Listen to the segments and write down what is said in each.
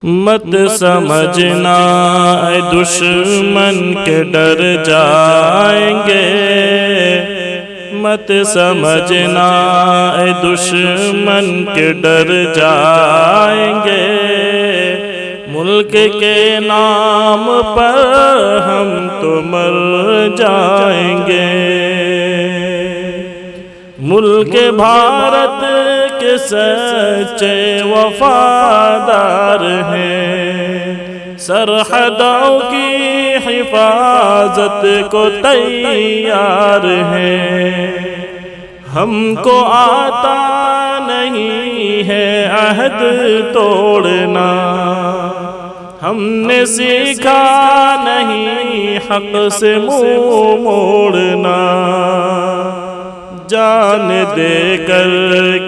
مت سمجھنا اے دشمن کے ڈر جائیں گے، مت سمجھنا اے دشمن کے ڈر جائیں گے، ملک کے نام پر ہم تو مر جائیں گے۔ ملک بھارت کے سچے وفادار ہیں، سرحدوں کی حفاظت کو تیار ہیں۔ ہم کو آتا نہیں ہے عہد توڑنا، ہم نے سیکھا نہیں حق سے منہ موڑنا۔ جان دے کر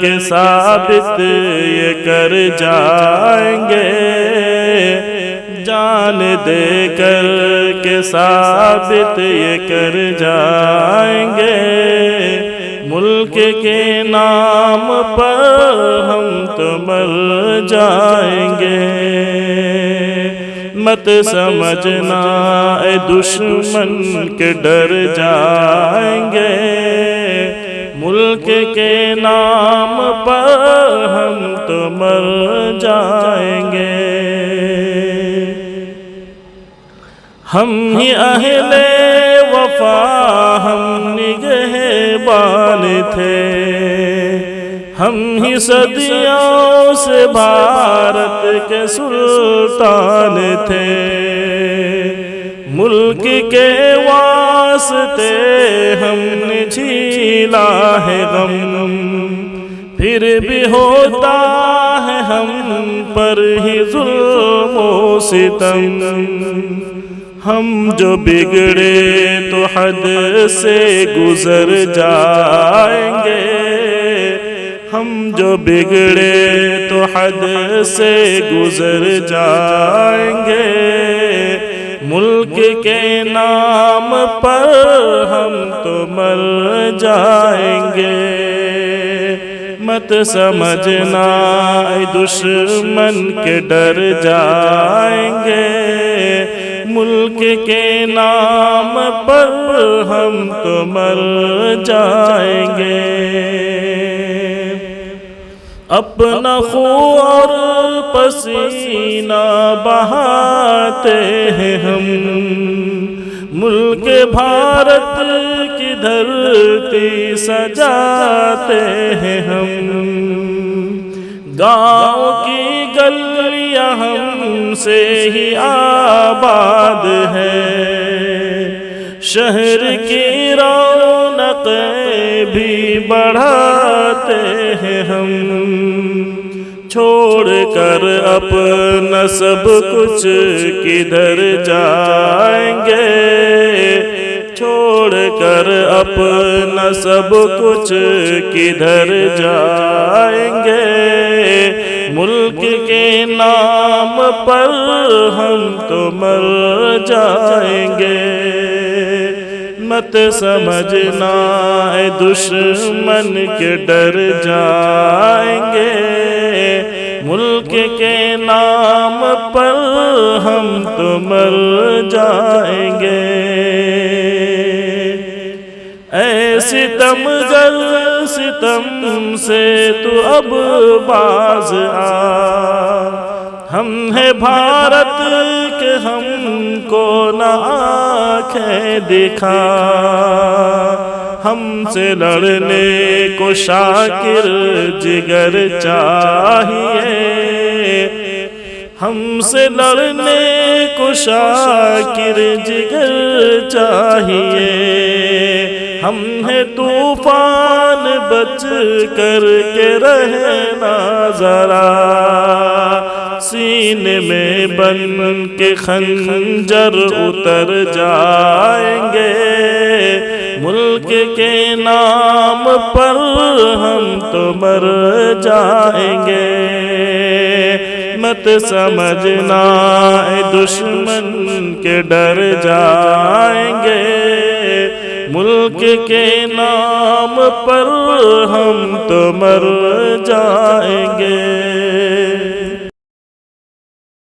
کے ثابت یہ کر جائیں گے، جان دے کر کے ثابت یہ کر جائیں گے، ملک کے نام پر ہم تو مر جائیں گے۔ مت سمجھنا اے دشمن کے ڈر جائیں گے، ملک کے نام پر ہم تو مر جائیں گے۔ ہم ہی اہل وفا، ہم نگہبان تھے، ہم ہی صدیوں سے بھارت کے سلطان تھے۔ ملک کے واسطے ہم نے جھیلا ہے غم، پھر بھی ہوتا ہے ہم پر ہی ظلم و ستم۔ ہم جو بگڑے تو حد سے گزر جائیں گے، ہم جو بگڑے تو حد سے گزر جائیں گے، ملک کے نام پر ہم تو مر جائیں گے۔ مت سمجھنا اے دشمن کے ڈر جائیں گے، ملک کے نام پر ہم تو مر جائیں گے۔ اپنا خون اور پسینہ بہاتے ہیں ہم، ملک بھارت کی دھرتی سجاتے ہیں ہم۔ گاؤں کی گلیاں ہم سے ہی آباد ہے، شہر کی رونقیں بھی بڑھاتے ہیں ہم۔ چھوڑ کر اپنا سب کچھ کدھر جائیں گے، چھوڑ کر اپنا سب کچھ کدھر جائیں گے، ملک کے نام پر ہم تو مر جائیں گے۔ مت سمجھنا اے دشمن کے ڈر جائیں گے، ملک کے نام پر ہم تو مر جائیں گے۔ اے ستم گر ستم سے تو اب باز آ، ہم ہیں بھارت کے ہم کو نہ آنکھیں دکھا، ہم سے لڑنے کو شاکر جگر چاہیے، ہم سے لڑنے کو شاکر جگر چاہیے۔ ہم ہیں طوفان بچ کر کے رہنا ذرا، سینے میں بن کے خنجر اتر جائیں گے، ملک کے نام پر ہم تو مر جائیں گے۔ مت سمجھنا اے دشمن کے ڈر جائیں گے، ملک کے نام پر ہم تو مر جائیں گے۔